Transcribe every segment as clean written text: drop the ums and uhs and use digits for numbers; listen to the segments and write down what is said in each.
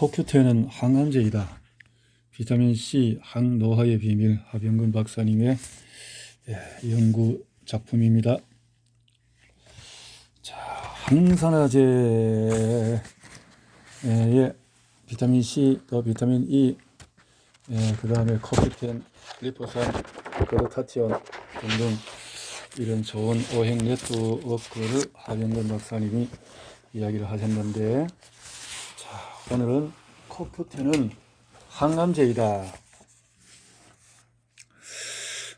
코큐텐은 항암제이다. 비타민C 항노화의 비밀, 하병근 박사님의 연구 작품입니다. 자, 항산화제에 비타민C, 또 비타민 E, 그 다음에 코큐텐, 리포산, 글루타티온 등등 이런 좋은 오행 네트워크를 하병근 박사님이 이야기를 하셨는데, 자, 오늘은 코큐텐은 항암제이다.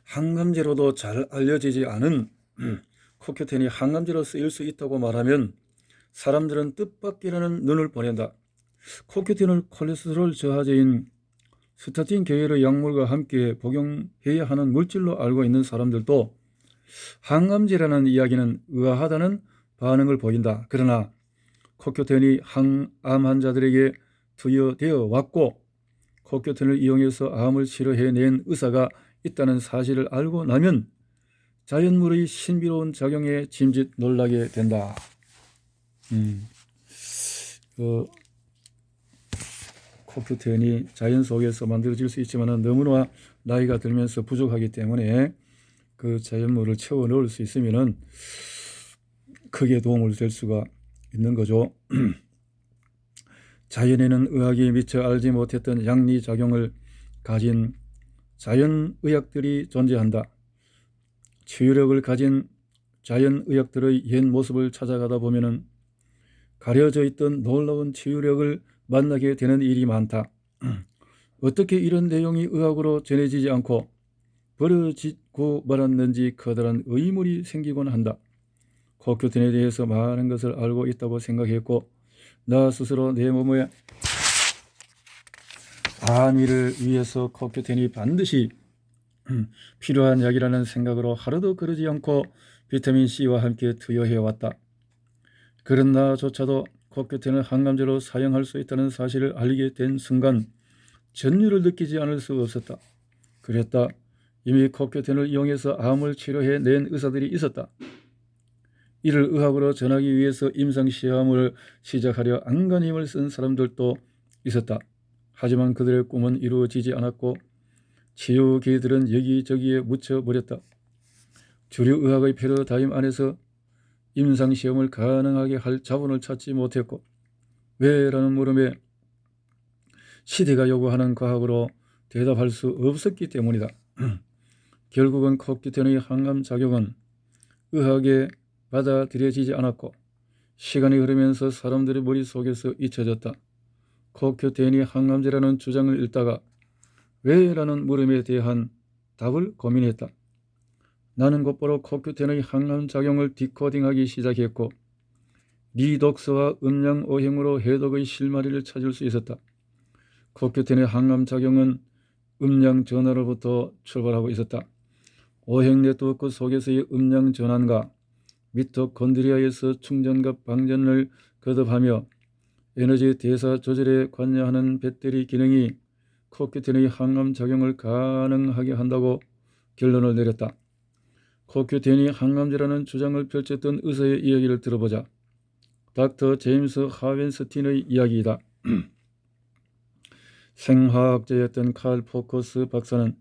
항암제로도 잘 알려지지 않은 코큐텐이 항암제로 쓰일 수 있다고 말하면 사람들은 뜻밖이라는 눈을 보낸다. 코큐텐을 콜레스테롤 저하제인 스타틴 계열의 약물과 함께 복용해야 하는 물질로 알고 있는 사람들도 항암제라는 이야기는 의아하다는 반응을 보인다. 그러나 코큐텐이 항암 환자들에게 투여되어 왔고 코큐텐을 이용해서 암을 치료해낸 의사가 있다는 사실을 알고 나면 자연물의 신비로운 작용에 짐짓 놀라게 된다. 코큐텐이 자연 속에서 만들어질 수 있지만 너무나 나이가 들면서 부족하기 때문에 그 자연물을 채워 넣을 수 있으면 크게 도움을 될 수가 있는 거죠. 자연에는 의학이 미처 알지 못했던 양리작용을 가진 자연의학들이 존재한다. 치유력을 가진 자연의학들의 옛 모습을 찾아가다 보면 가려져 있던 놀라운 치유력을 만나게 되는 일이 많다. 어떻게 이런 내용이 의학으로 전해지지 않고 버려지고 말았는지 커다란 의문이 생기곤 한다. 코큐텐에 대해서 많은 것을 알고 있다고 생각했고 나 스스로 내 몸의 안위를 위해서 코큐텐이 반드시 필요한 약이라는 생각으로 하루도 그러지 않고 비타민C와 함께 투여해왔다. 그런 나조차도 코큐텐을 항암제로 사용할 수 있다는 사실을 알게 된 순간 전율을 느끼지 않을 수 없었다. 그랬다. 이미 코큐텐을 이용해서 암을 치료해낸 의사들이 있었다. 이를 의학으로 전하기 위해서 임상시험을 시작하려 안간 힘을 쓴 사람들도 있었다. 하지만 그들의 꿈은 이루어지지 않았고 치유기들은 여기저기에 묻혀버렸다. 주류 의학의 패러다임 안에서 임상시험을 가능하게 할 자본을 찾지 못했고 왜? 라는 물음에 시대가 요구하는 과학으로 대답할 수 없었기 때문이다. 결국은 코큐텐의 항암작용은 의학에 받아들여지지 않았고 시간이 흐르면서 사람들의 머릿속에서 잊혀졌다. 코큐텐이 항암제라는 주장을 읽다가 왜? 라는 물음에 대한 답을 고민했다. 나는 곧바로 코큐텐의 항암작용을 디코딩하기 시작했고 리독스와 음양오행으로 해독의 실마리를 찾을 수 있었다. 코큐텐의 항암작용은 음양전환으로부터 출발하고 있었다. 오행 네트워크 속에서의 음양전환과 미토콘드리아에서 충전과 방전을 거듭하며 에너지 대사 조절에 관여하는 배터리 기능이 코큐텐의 항암작용을 가능하게 한다고 결론을 내렸다. 코큐텐이 항암제라는 주장을 펼쳤던 의사의 이야기를 들어보자. 닥터 제임스 하웬스틴의 이야기이다. 생화학자였던 칼 포커스 박사는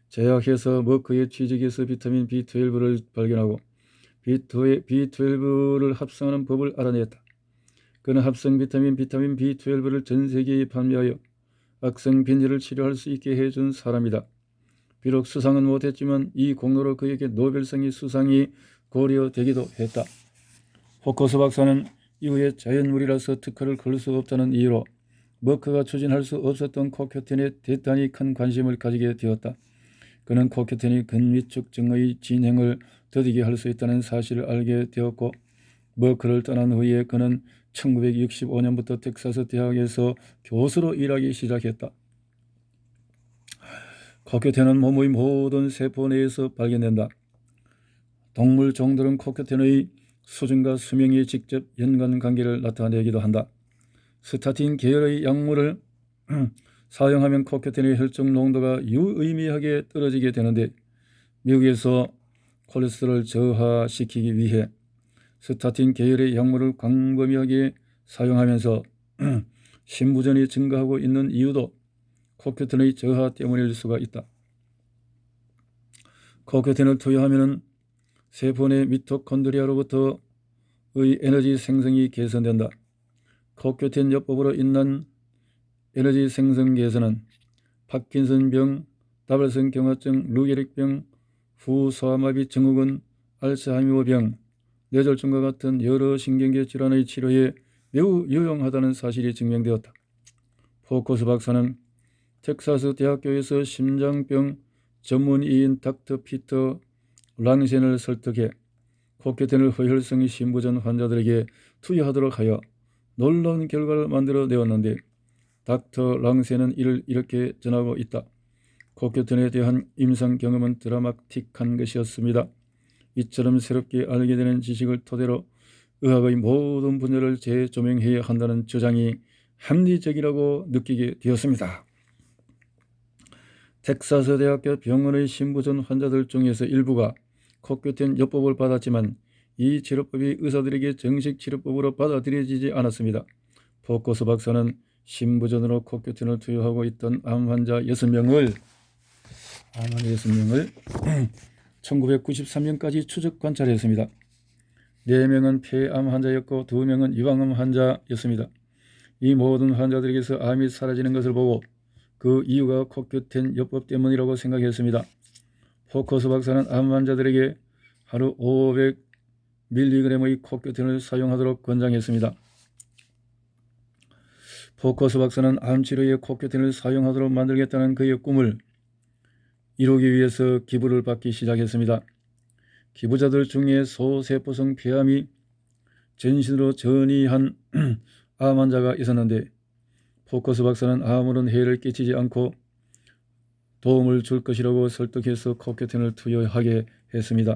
제약회사 머크의 취직에서 비타민 B12를 발견하고 B12를 합성하는 법을 알아냈다. 그는 합성 비타민 B12를 전 세계에 판매하여 악성 빈혈을 치료할 수 있게 해준 사람이다. 비록 수상은 못했지만 이 공로로 그에게 노벨상의 수상이 고려되기도 했다. 포커스 박사는 이후에 자연물이라서 특허를 걸 수 없다는 이유로 머크가 추진할 수 없었던 코큐텐에 대단히 큰 관심을 가지게 되었다. 그는 코큐텐이 근위축증의 진행을 더디게 할 수 있다는 사실을 알게 되었고 머크를 떠난 후에 그는 1965년부터 텍사스 대학에서 교수로 일하기 시작했다. 코큐텐은 몸의 모든 세포 내에서 발견된다. 동물 종들은 코큐텐의 수준과 수명에 직접 연관관계를 나타내기도 한다. 스타틴 계열의 약물을 사용하면 코큐텐의 혈중 농도가 유의미하게 떨어지게 되는데 미국에서 콜레스테롤 저하시키기 위해 스타틴 계열의 약물을 광범위하게 사용하면서 심부전이 증가하고 있는 이유도 코큐틴의 저하 때문일 수가 있다. 코큐틴을 투여하면 세포 내 미토콘드리아로부터의 에너지 생성이 개선된다. 코큐틴 요법으로 인한 에너지 생성 개선은 파킨슨병, 다발성 경화증, 루게릭병, 후소아마비 증후군, 알츠하이머병, 뇌졸중과 같은 여러 신경계 질환의 치료에 매우 유용하다는 사실이 증명되었다. 포커스 박사는 텍사스 대학교에서 심장병 전문의인 닥터 피터 랑센을 설득해 코큐틴을 허혈성 심부전 환자들에게 투여하도록 하여 놀라운 결과를 만들어내었는데 닥터 랑센은 이를 이렇게 전하고 있다. 코큐틴에 대한 임상 경험은 드라마틱한 것이었습니다. 이처럼 새롭게 알게 되는 지식을 토대로 의학의 모든 분야를 재조명해야 한다는 주장이 합리적이라고 느끼게 되었습니다. 텍사스 대학교 병원의 심부전 환자들 중에서 일부가 코큐틴 요법을 받았지만 이 치료법이 의사들에게 정식 치료법으로 받아들여지지 않았습니다. 포커스 박사는 심부전으로 코큐틴을 투여하고 있던 암 환자 6명을 1993년까지 추적 관찰했습니다. 4명은 폐암 환자였고 2명은 유방암 환자였습니다. 이 모든 환자들에게서 암이 사라지는 것을 보고 그 이유가 코큐틴 요법 때문이라고 생각했습니다. 포커스 박사는 암 환자들에게 하루 500mg의 코큐틴을 사용하도록 권장했습니다. 포커스 박사는 암 치료에 코큐틴을 사용하도록 만들겠다는 그의 꿈을 이루기 위해서 기부를 받기 시작했습니다. 기부자들 중에 소세포성 폐암이 전신으로 전이한 암 환자가 있었는데 포커스 박사는 아무런 해를 끼치지 않고 도움을 줄 것이라고 설득해서 코큐틴을 투여하게 했습니다.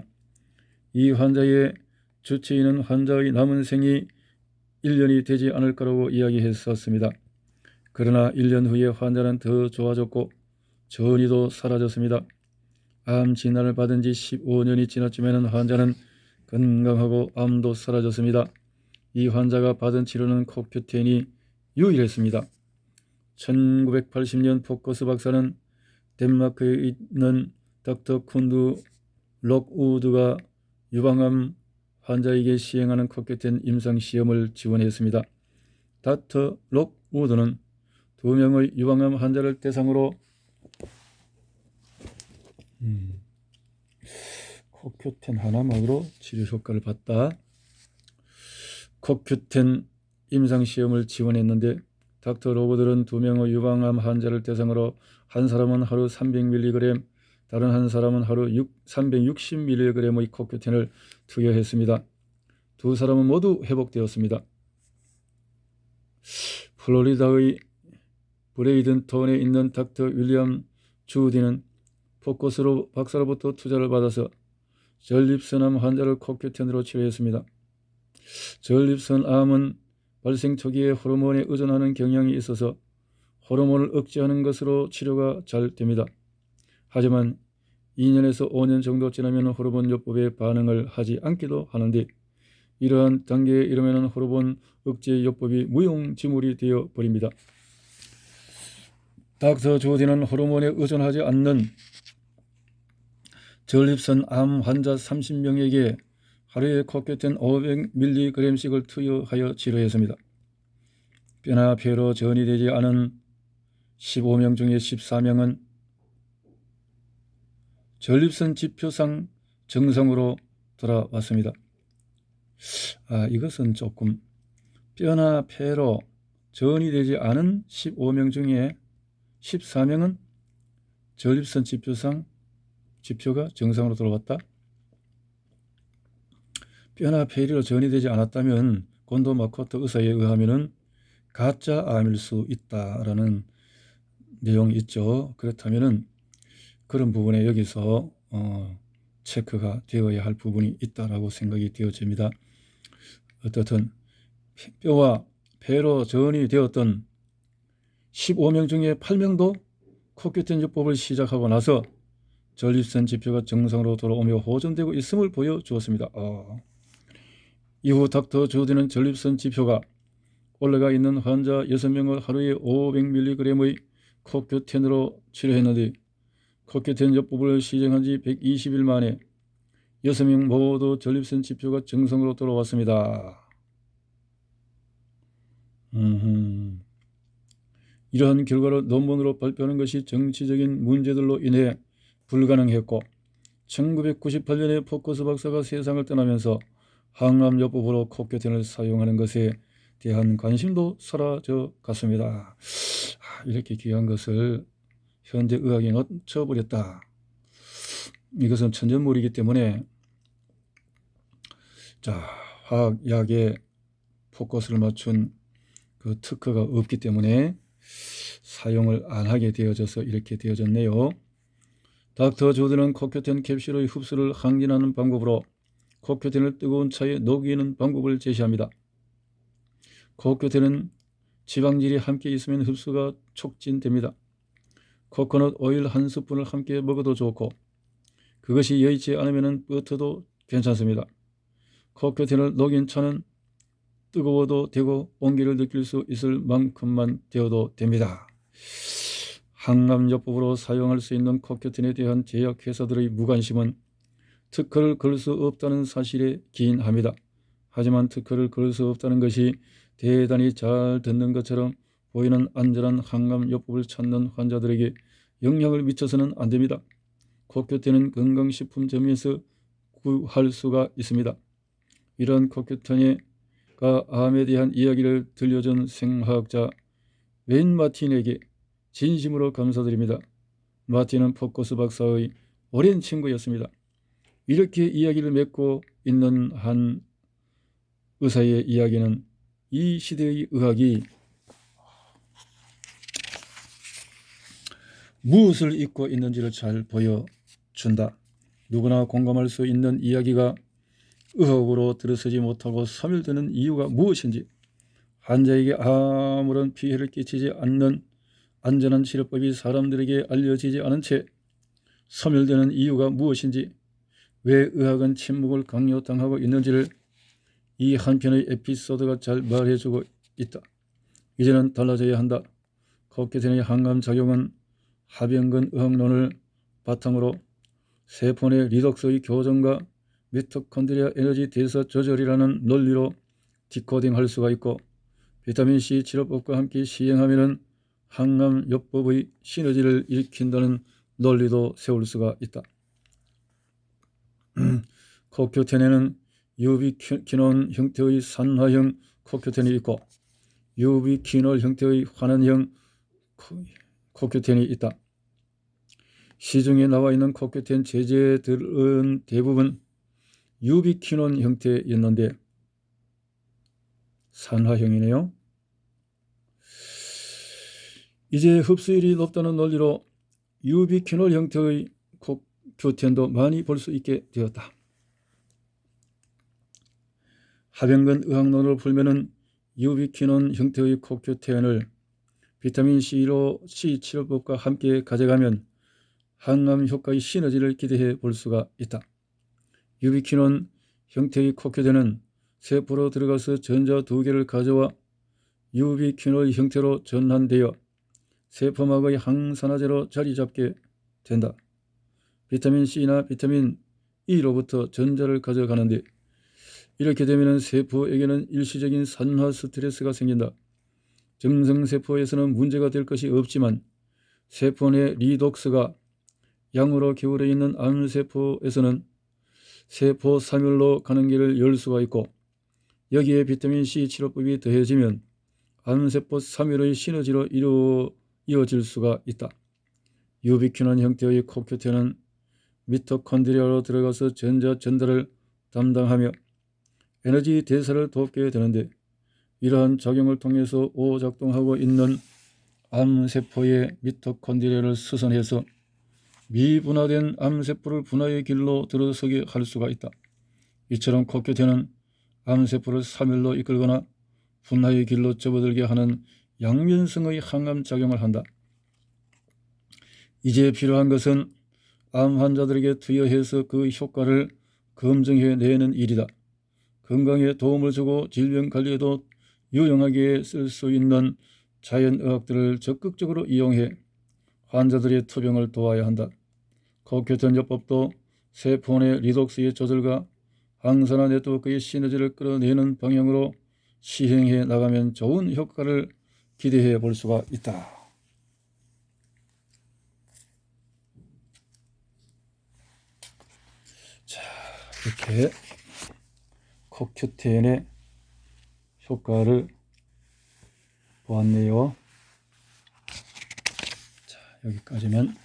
이 환자의 주치의는 환자의 남은 생이 1년이 되지 않을 거라고 이야기했었습니다. 그러나 1년 후에 환자는 더 좋아졌고 전이도 사라졌습니다. 암 진단을 받은 지 15년이 지났지만 환자는 건강하고 암도 사라졌습니다. 이 환자가 받은 치료는 코큐틴이 유일했습니다. 1980년 포커스 박사는 덴마크에 있는 닥터 쿤드 록우드가 유방암 환자에게 시행하는 코큐틴 임상시험을 지원했습니다. 닥터 록우드는 2명의 유방암 환자를 대상으로 코큐틴 하나만으로 치료 효과를 봤다. 코큐틴 임상시험을 지원했는데 닥터 로고들은 2명의 유방암 환자를 대상으로 한 사람은 하루 300mg, 다른 한 사람은 하루 360mg의 코큐틴을 투여했습니다. 두 사람은 모두 회복되었습니다. 플로리다의 브레이든톤에 있는 닥터 윌리엄 주디는 포커스로 박사로부터 투자를 받아서 전립선암 환자를 코큐틴으로 치료했습니다. 전립선암은 발생 초기에 호르몬에 의존하는 경향이 있어서 호르몬을 억제하는 것으로 치료가 잘 됩니다. 하지만 2년에서 5년 정도 지나면 호르몬 요법에 반응을 하지 않기도 하는데 이러한 단계에 이르면 호르몬 억제 요법이 무용지물이 되어 버립니다. 닥터 조디는 호르몬에 의존하지 않는 전립선암 환자 30명에게 하루에 코큐틴 500mg씩을 투여하여 치료했습니다. 뼈나 폐로 전이되지 않은 15명 중에 14명은 전립선 지표상 정상으로 돌아왔습니다. 이것은 조금 뼈나 폐로 전이되지 않은 15명 중에 14명은 전립선 지표가 정상으로 돌아왔다. 뼈나 폐로 전이되지 않았다면 곤도 마코토 의사에 의하면은 가짜 암일 수 있다라는 내용이 있죠. 그렇다면은 그런 부분에 여기서 체크가 되어야 할 부분이 있다라고 생각이 되어집니다. 어떻든 뼈와 폐로 전이 되었던 15명 중에 8명도 코큐틴 요법을 시작하고 나서 전립선 지표가 정상으로 돌아오며 호전되고 있음을 보여주었습니다. 이후 닥터 조디는 전립선 지표가 올라가 있는 환자 6명을 하루에 500mg의 코큐텐으로 치료했는데 코큐텐 요법을 시행한 지 120일 만에 6명 모두 전립선 지표가 정상으로 돌아왔습니다. 이러한 결과를 논문으로 발표하는 것이 정치적인 문제들로 인해 불가능했고 1998년에 포커스 박사가 세상을 떠나면서 항암요법으로 코큐텐을 사용하는 것에 대한 관심도 사라져 갔습니다. 이렇게 귀한 것을 현대 의학이 놓쳐버렸다. 이것은 천전물이기 때문에 화학약에 포커스를 맞춘 그 특허가 없기 때문에 사용을 안 하게 되어져서 이렇게 되어졌네요. 닥터 조드는 코큐텐 캡슐의 흡수를 항진하는 방법으로 코큐텐을 뜨거운 차에 녹이는 방법을 제시합니다. 코큐텐은 지방질이 함께 있으면 흡수가 촉진됩니다. 코코넛 오일 1스푼을 함께 먹어도 좋고 그것이 여의치 않으면 버터도 괜찮습니다. 코큐텐을 녹인 차는 뜨거워도 되고 온기를 느낄 수 있을 만큼만 되어도 됩니다. 항암요법으로 사용할 수 있는 코큐텐에 대한 제약회사들의 무관심은 특허를 걸 수 없다는 사실에 기인합니다. 하지만 특허를 걸 수 없다는 것이 대단히 잘 듣는 것처럼 보이는 안전한 항암요법을 찾는 환자들에게 영향을 미쳐서는 안 됩니다. 코큐텐은 건강식품점에서 구할 수가 있습니다. 이런 코큐텐과 암에 대한 이야기를 들려준 생화학자 웬 마틴에게 진심으로 감사드립니다. 마틴은 포커스 박사의 오랜 친구였습니다. 이렇게 이야기를 맺고 있는 한 의사의 이야기는 이 시대의 의학이 무엇을 잊고 있는지를 잘 보여준다. 누구나 공감할 수 있는 이야기가 의학으로 들어서지 못하고 소멸되는 이유가 무엇인지, 환자에게 아무런 피해를 끼치지 않는 안전한 치료법이 사람들에게 알려지지 않은 채 소멸되는 이유가 무엇인지, 왜 의학은 침묵을 강요당하고 있는지를 이 한편의 에피소드가 잘 말해주고 있다. 이제는 달라져야 한다. 코큐텐의 항암작용은 하병근 의학론을 바탕으로 세포 내 리독스의 교정과 미토콘드리아 에너지 대사 조절이라는 논리로 디코딩할 수가 있고, 비타민C 치료법과 함께 시행하면 항암요법의 시너지를 일으킨다는 논리도 세울 수가 있다. 코큐텐에는 유비퀴논 형태의 산화형 코큐텐이 있고 유비퀴놀 형태의 환원형 코큐텐이 있다. 시중에 나와 있는 코큐텐 제제들은 대부분 유비퀴논 형태였는데 산화형이네요. 이제 흡수율이 높다는 논리로 유비퀴놀 형태의 코큐텐도 많이 볼 수 있게 되었다. 하병근 의학론을 풀면은 유비퀴논 형태의 코큐텐을 비타민C로 C 치료법과 함께 가져가면 항암 효과의 시너지를 기대해 볼 수가 있다. 유비퀴논 형태의 코큐텐은 세포로 들어가서 전자 2개를 가져와 유비퀴놀 형태로 전환되어 세포막의 항산화제로 자리 잡게 된다. 비타민C나 비타민 E로부터 전자를 가져가는데 이렇게 되면 세포에게는 일시적인 산화 스트레스가 생긴다. 정성세포에서는 문제가 될 것이 없지만 세포 내 리독스가 양으로 기울어 있는 암세포에서는 세포 사멸로 가는 길을 열 수가 있고, 여기에 비타민C 치료법이 더해지면 암세포 사멸의 시너지로 이어질 수가 있다. 유비퀴논 형태의 코큐텐은 미토콘드리아로 들어가서 전자 전달을 담당하며 에너지 대사를 돕게 되는데, 이러한 작용을 통해서 오작동하고 있는 암세포의 미토콘드리아를 수선해서 미분화된 암세포를 분화의 길로 들어서게 할 수가 있다. 이처럼 코큐텐은 암세포를 사멸로 이끌거나 분화의 길로 접어들게 하는 양면성의 항암작용을 한다. 이제 필요한 것은 암 환자들에게 투여해서 그 효과를 검증해내는 일이다. 건강에 도움을 주고 질병 관리에도 유용하게 쓸 수 있는 자연의학들을 적극적으로 이용해 환자들의 투병을 도와야 한다. 코큐 전조법도 세포 내 리독스의 조절과 항산화 네트워크의 시너지를 끌어내는 방향으로 시행해 나가면 좋은 효과를 기대해 볼 수가 있다. 자, 이렇게 코큐10의 효과를 보았네요. 자, 여기까지면